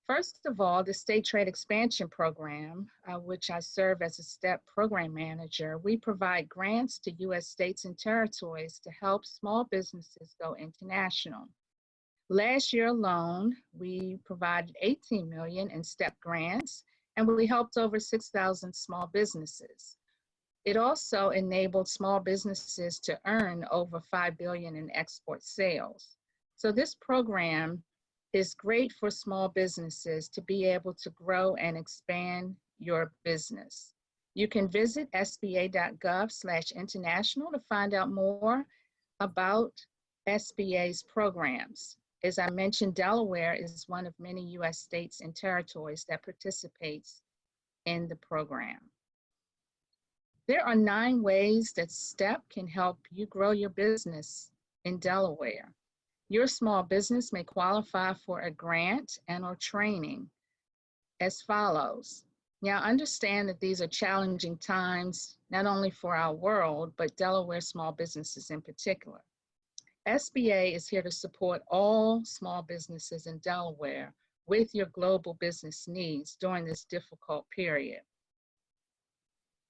First of all, the State Trade Expansion Program, which I serve as a STEP program manager, we provide grants to U.S. states and territories to help small businesses go international. Last year alone, we provided $18 million in STEP grants, and we helped over 6,000 small businesses. It also enabled small businesses to earn over $5 billion in export sales. So this program is great for small businesses to be able to grow and expand your business. You can visit sba.gov/international to find out more about SBA's programs. As I mentioned, Delaware is one of many U.S. states and territories that participates in the program. There are 9 ways that STEP can help you grow your business in Delaware. Your small business may qualify for a grant and/or training as follows. Now, understand that these are challenging times, not only for our world, but Delaware small businesses in particular. SBA is here to support all small businesses in Delaware with your global business needs during this difficult period.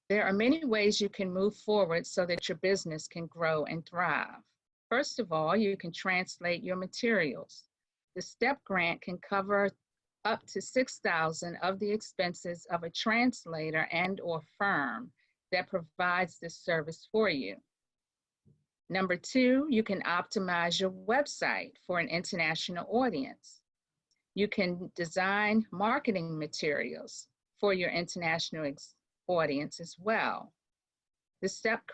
There are many ways you can move forward so that your business can grow and thrive. First of all, you can translate your materials. The STEP grant can cover up to $6,000 of the expenses of a translator and/or firm that provides this service for you. Number 2, you can optimize your website for an international audience. You can design marketing materials for your international audience as well. The STEP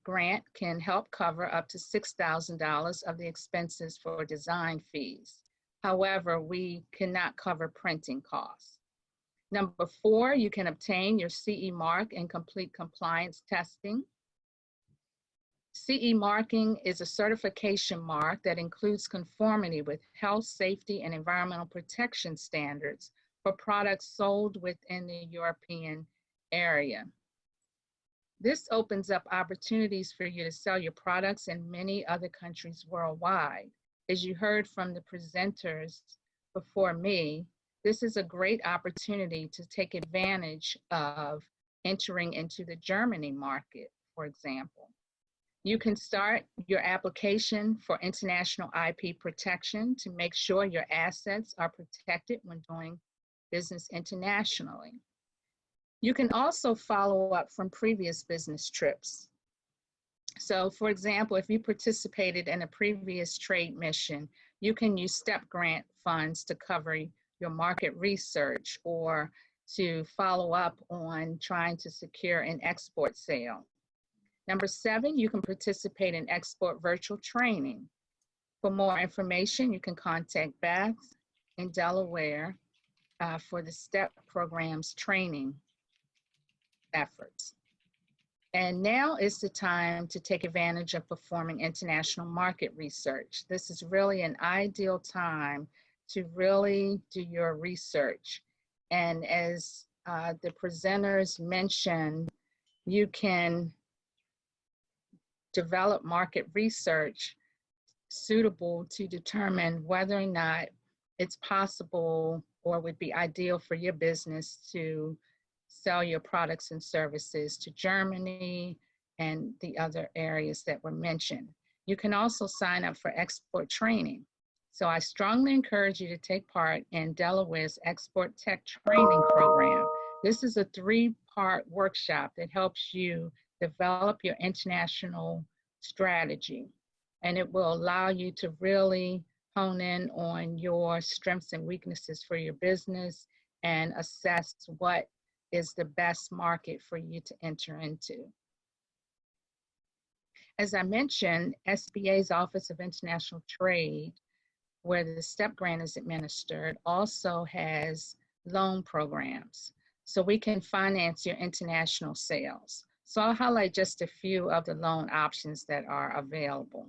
grant can help cover up to $6,000 of the expenses for design fees. However, we cannot cover printing costs. Number 4, you can obtain your CE mark and complete compliance testing. CE marking is a certification mark that includes conformity with health, safety, and environmental protection standards for products sold within the European area. This opens up opportunities for you to sell your products in many other countries worldwide. As you heard from the presenters before me, this is a great opportunity to take advantage of entering into the Germany market, for example. You can start your application for international IP protection to make sure your assets are protected when doing business internationally. You can also follow up from previous business trips. So for example, if you participated in a previous trade mission, you can use STEP grant funds to cover your market research or to follow up on trying to secure an export sale. Number 7, you can participate in export virtual training. For more information, you can contact Beth in Delaware for the STEP program's training efforts. And now is the time to take advantage of performing international market research. This is really an ideal time to really do your research. And as the presenters mentioned, you can develop market research suitable to determine whether or not it's possible or would be ideal for your business to sell your products and services to Germany and the other areas that were mentioned. You can also sign up for export training. So I strongly encourage you to take part in Delaware's Export Tech Training Program. This is a 3-part workshop that helps you develop your international strategy, and it will allow you to really hone in on your strengths and weaknesses for your business and assess what is the best market for you to enter into. As I mentioned, SBA's Office of International Trade, where the STEP grant is administered, also has loan programs. So we can finance your international sales. So I'll highlight just a few of the loan options that are available.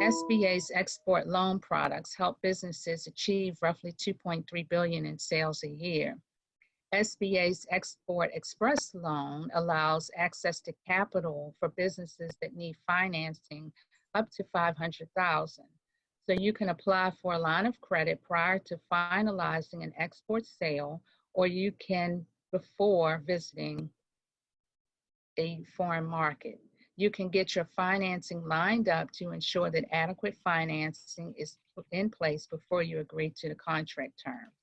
SBA's export loan products help businesses achieve roughly $2.3 billion in sales a year. SBA's Export Express loan allows access to capital for businesses that need financing up to $500,000. So you can apply for a line of credit prior to finalizing an export sale, or you can before visiting a foreign market. You can get your financing lined up to ensure that adequate financing is in place before you agree to the contract terms.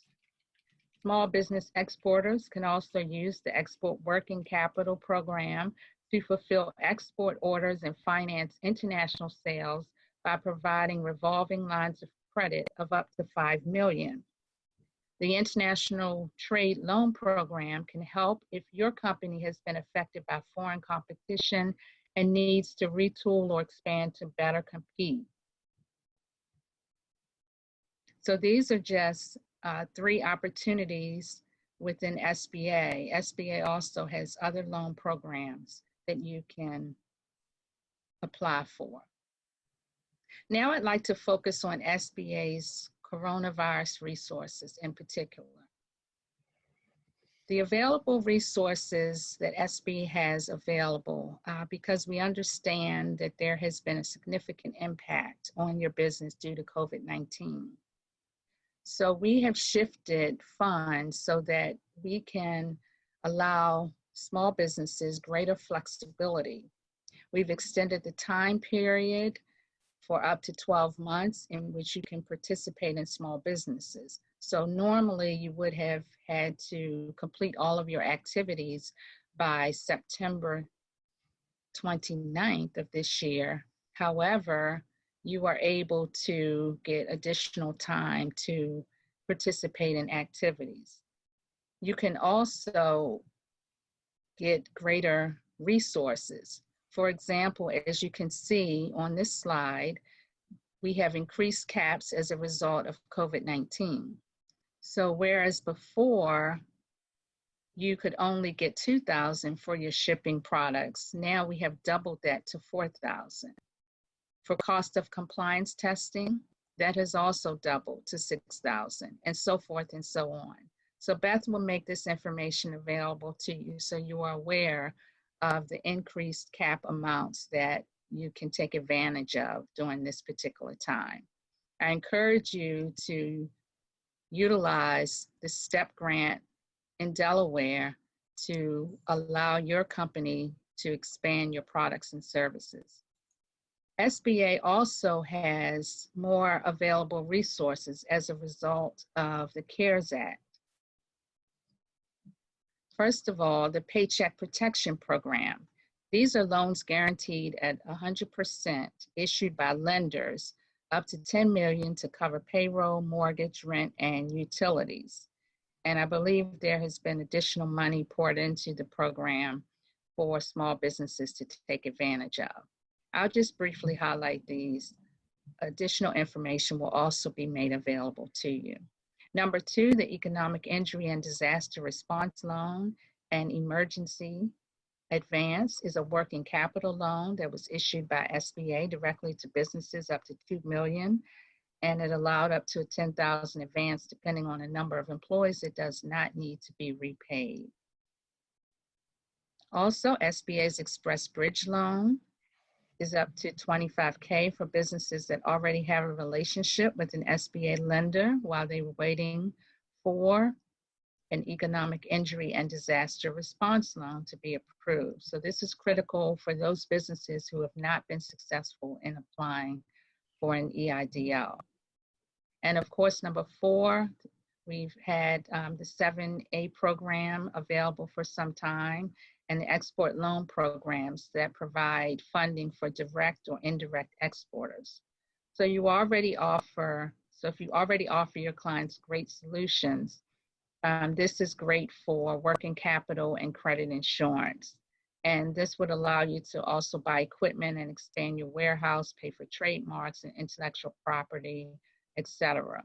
Small business exporters can also use the Export Working Capital Program to fulfill export orders and finance international sales by providing revolving lines of credit of up to $5 million. The International Trade Loan Program can help if your company has been affected by foreign competition and needs to retool or expand to better compete. So these are just 3 opportunities within SBA. SBA also has other loan programs that you can apply for. Now I'd like to focus on SBA's coronavirus resources in particular. The available resources that SBA has available, because we understand that there has been a significant impact on your business due to COVID-19. So we have shifted funds so that we can allow small businesses greater flexibility. We've extended the time period for up to 12 months in which you can participate in small businesses. So normally you would have had to complete all of your activities by September 29th of this year. However, you are able to get additional time to participate in activities. You can also get greater resources. For example, as you can see on this slide, we have increased caps as a result of COVID-19. So whereas before you could only get $2,000 for your shipping products, now we have doubled that to $4,000. For cost of compliance testing, that has also doubled to $6,000, and so forth and so on. So Beth will make this information available to you so you are aware of the increased cap amounts that you can take advantage of during this particular time. I encourage you to utilize the STEP grant in Delaware to allow your company to expand your products and services. SBA also has more available resources as a result of the CARES Act. First of all, the Paycheck Protection Program. These are loans guaranteed at 100% issued by lenders up to $10 million to cover payroll, mortgage, rent, and utilities. And I believe there has been additional money poured into the program for small businesses to take advantage of. I'll just briefly highlight these. Additional information will also be made available to you. Number two, the Economic Injury and Disaster Response Loan and Emergency Advance is a working capital loan that was issued by SBA directly to businesses up to $2 million, and it allowed up to a $10,000 advance depending on the number of employees. It does not need to be repaid. Also, SBA's Express Bridge Loan is up to $25K for businesses that already have a relationship with an SBA lender while they were waiting for an Economic Injury and Disaster Response Loan to be approved. So this is critical for those businesses who have not been successful in applying for an EIDL. And of course, number four, we've had the 7A program available for some time, and the export loan programs that provide funding for direct or indirect exporters. So if you already offer your clients great solutions, this is great for working capital and credit insurance. And this would allow you to also buy equipment and expand your warehouse, pay for trademarks and intellectual property, etc.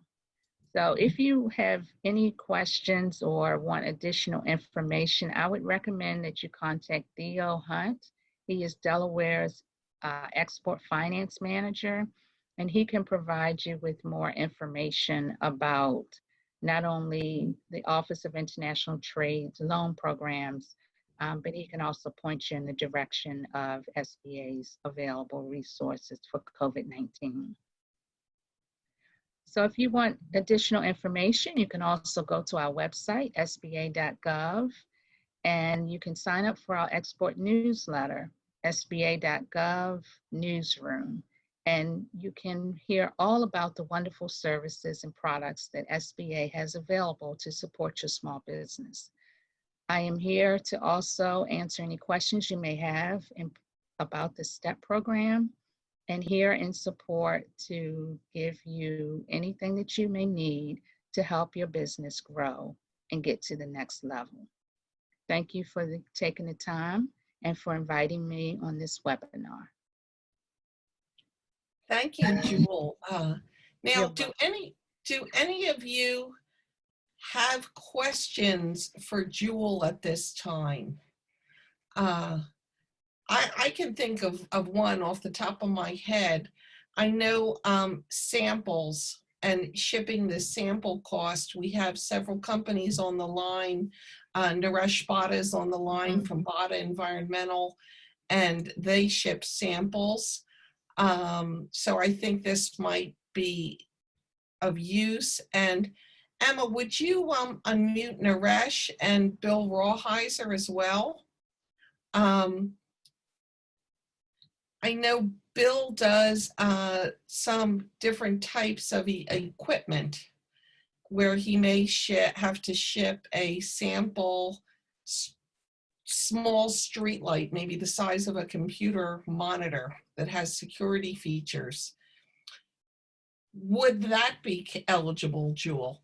So if you have any questions or want additional information, I would recommend that you contact Theo Hunt. He is Delaware's Export Finance Manager, and he can provide you with more information about not only the Office of International Trade's loan programs, but he can also point you in the direction of SBA's available resources for COVID-19. So if you want additional information, you can also go to our website, sba.gov, and you can sign up for our export newsletter, sba.gov newsroom. And you can hear all about the wonderful services and products that SBA has available to support your small business. I am here to also answer any questions you may have about the STEP program, and here in support to give you anything that you may need to help your business grow and get to the next level. Thank you for taking the time and for inviting me on this webinar. Thank you, Jewel. Now, do any of you have questions for Jewel at this time? I can think of one off the top of my head. I know samples and shipping the sample cost. We have several companies on the line. Naresh Bhatta is on the line from Bhatta Environmental, and they ship samples. So I think this might be of use. And Emma, would you unmute Naresh and Bill Rawheiser as well? I know Bill does some different types of equipment where he may have to ship a sample small street light, maybe the size of a computer monitor that has security features. Would that be eligible, Jewel?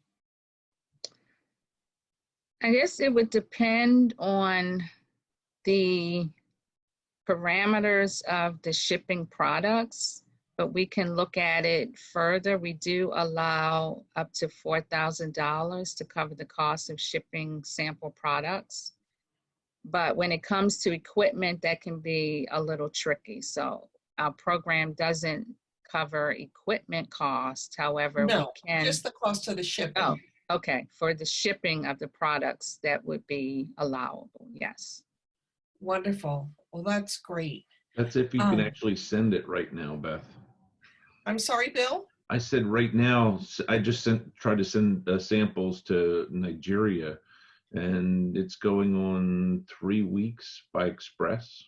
I guess it would depend on the parameters of the shipping products, but we can look at it further. We do allow up to $4,000 to cover the cost of shipping sample products. But when it comes to equipment, that can be a little tricky. So our program doesn't cover equipment costs. However, no, we can. Just the cost of the shipping. Oh, okay. For the shipping of the products, that would be allowable, yes. Wonderful. Well, that's great. That's if you can actually send it right now, Beth. I'm sorry, Bill? I said right now, I just tried to send samples to Nigeria, and it's going on 3 weeks by express.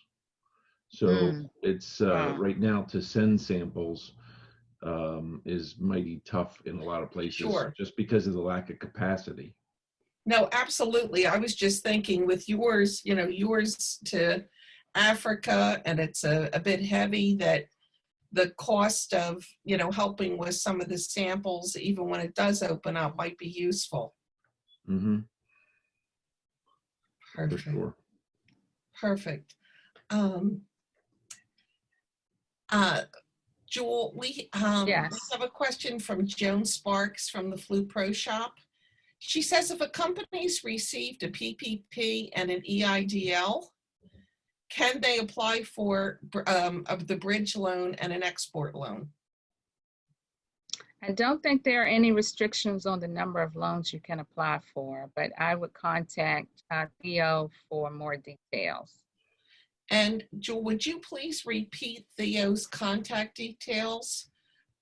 So it's Wow. right now to send samples is mighty tough in a lot of places, Sure. just because of the lack of capacity. No, absolutely. I was just thinking with yours, you know, yours to Africa, and it's a bit heavy, that the cost of, you know, helping with some of the samples, even when it does open up, might be useful. Mm-hmm. For Perfect. sure. Perfect. Jewel, we Yes. have a question from Joan Sparks from the Flu Pro Shop. She says, if a company's received a PPP and an EIDL, can they apply for the bridge loan and an export loan? I don't think there are any restrictions on the number of loans you can apply for, but I would contact Theo for more details. And Jewel, would you please repeat Theo's contact details?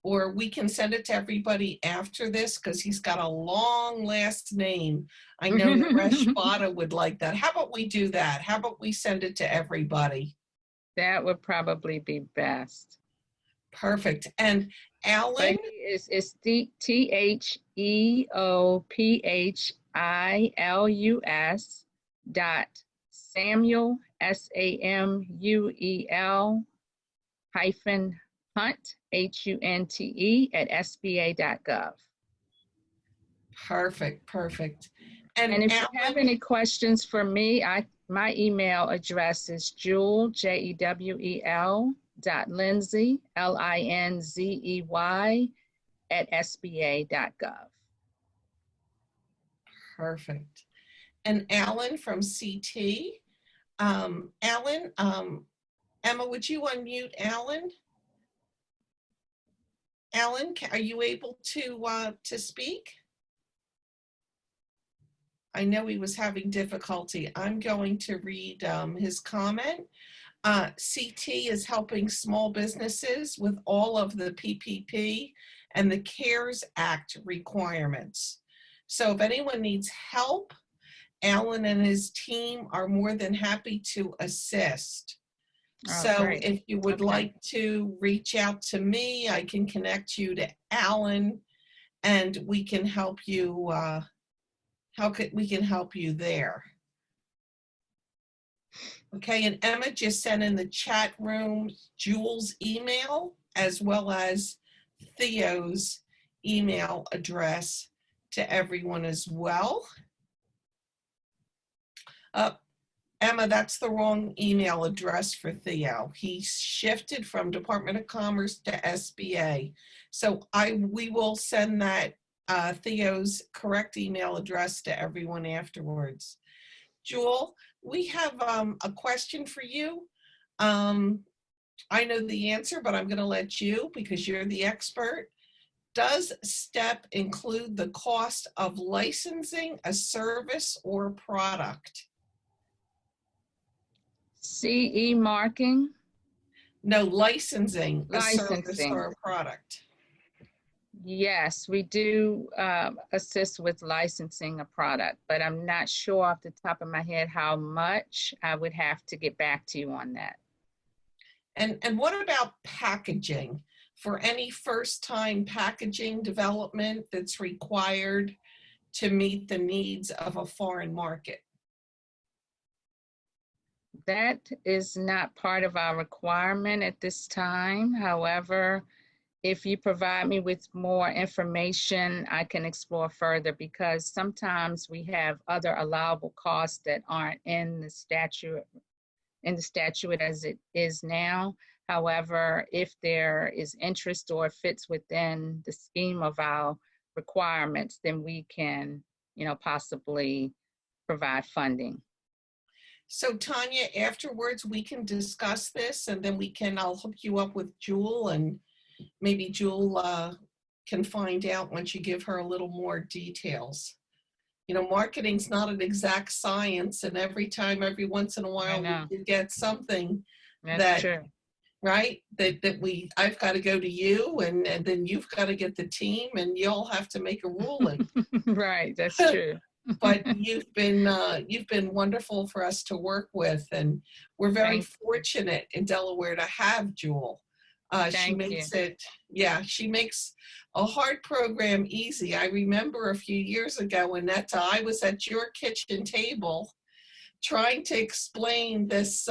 Or we can send it to everybody after this, because he's got a long last name. I know Naresh Bhatta would like that. How about we do that? How about we send it to everybody? That would probably be best. Perfect. And Alan? It's TheoPhilus .Samuel SAMUEL Hunt HUNTE @SBA.gov. Perfect, perfect. And if you have Alan, any questions for me, my email address is Jewel, JEWEL .Lindsey, LINZEY @SBA.gov. perfect. And Alan from CT. Alan, Emma, would you unmute Alan? Alan, are you able to speak? I know he was having difficulty. I'm going to read his comment. CT is helping small businesses with all of the PPP and the CARES Act requirements. So if anyone needs help, Alan and his team are more than happy to assist. Oh, So great. if you would Okay. like to reach out to me, I can connect you to Alan, and we can help you. We can help you there? Okay, and Emma just sent in the chat room Jewel's email as well as Theo's email address to everyone as well. Emma, that's the wrong email address for Theo. He shifted from Department of Commerce to SBA. So we will send that Theo's correct email address to everyone afterwards. Jewel, we have a question for you. I know the answer, but I'm going to let you, because you're the expert. Does STEP include the cost of licensing a service or product? CE marking? No, licensing a service Licensing. or a product. Yes, we do assist with licensing a product, but I'm not sure off the top of my head how much. I would have to get back to you on that. And what about packaging? For any first-time packaging development that's required to meet the needs of a foreign market? That is not part of our requirement at this time. However, if you provide me with more information, I can explore further, because sometimes we have other allowable costs that aren't in the statute as it is now. However, if there is interest or fits within the scheme of our requirements, then we can, possibly provide funding. So Tanya, afterwards we can discuss this, and then I'll hook you up with Jewel, and maybe Jewel can find out once you give her a little more details. Marketing's not an exact science, and every once in a while we get something That's true. Right? I've got to go to you, and then you've got to get the team, and y'all have to make a ruling. Right, that's true. but you've been wonderful for us to work with, and we're very fortunate in Delaware to have Jewel. She makes it, yeah, she makes a hard program easy. I remember a few years ago, Anette, I was at your kitchen table trying to explain this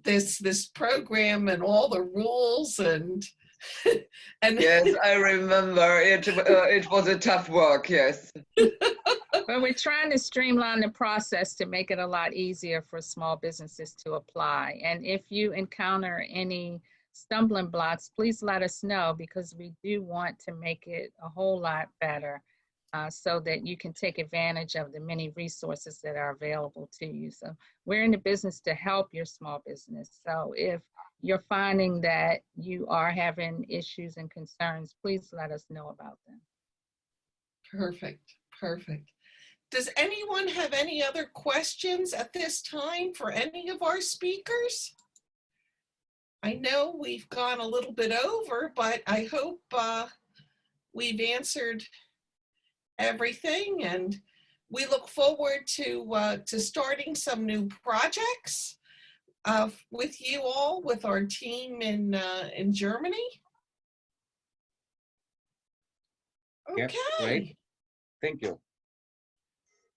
this program and all the rules and yes, I remember it. It was a tough work. Yes. But we're trying to streamline the process to make it a lot easier for small businesses to apply. And if you encounter any stumbling blocks, please let us know, because we do want to make it a whole lot better so that you can take advantage of the many resources that are available to you. So we're in the business to help your small business. So if you're finding that you are having issues and concerns, please let us know about them. Perfect, perfect. Does anyone have any other questions at this time for any of our speakers? I know we've gone a little bit over, but I hope we've answered everything, and we look forward to starting some new projects with you all, with our team in Germany. Okay. Yep, great. Thank you.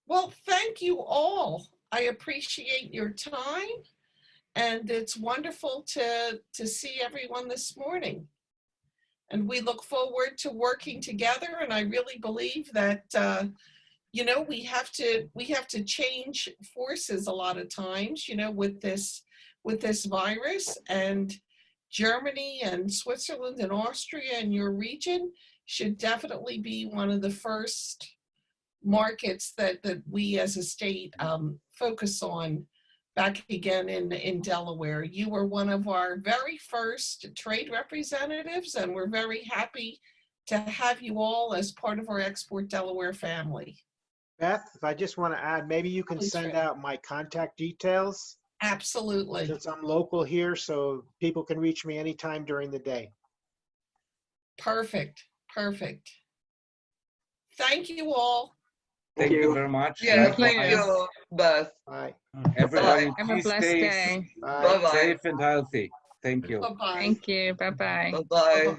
Well, thank you all. I appreciate your time, and it's wonderful to see everyone this morning. And we look forward to working together. And I really believe that you know, we have to change forces a lot of times, you know, with this virus, and Germany and Switzerland and Austria and your region should definitely be one of the first markets that we as a state focus on back again in Delaware. You were one of our very first trade representatives, and we're very happy to have you all as part of our Export Delaware family. Beth, if I just want to add, maybe you can send out my contact details. Absolutely. Since I'm local here, so people can reach me anytime during the day. Perfect, perfect. Thank you all. Thank you very much. Yeah, thank you, Beth. Bye. Everybody, Have a please blessed stay day. Bye. Bye-bye. safe and healthy. Thank you. Bye-bye. Thank you. Bye-bye. Bye-bye.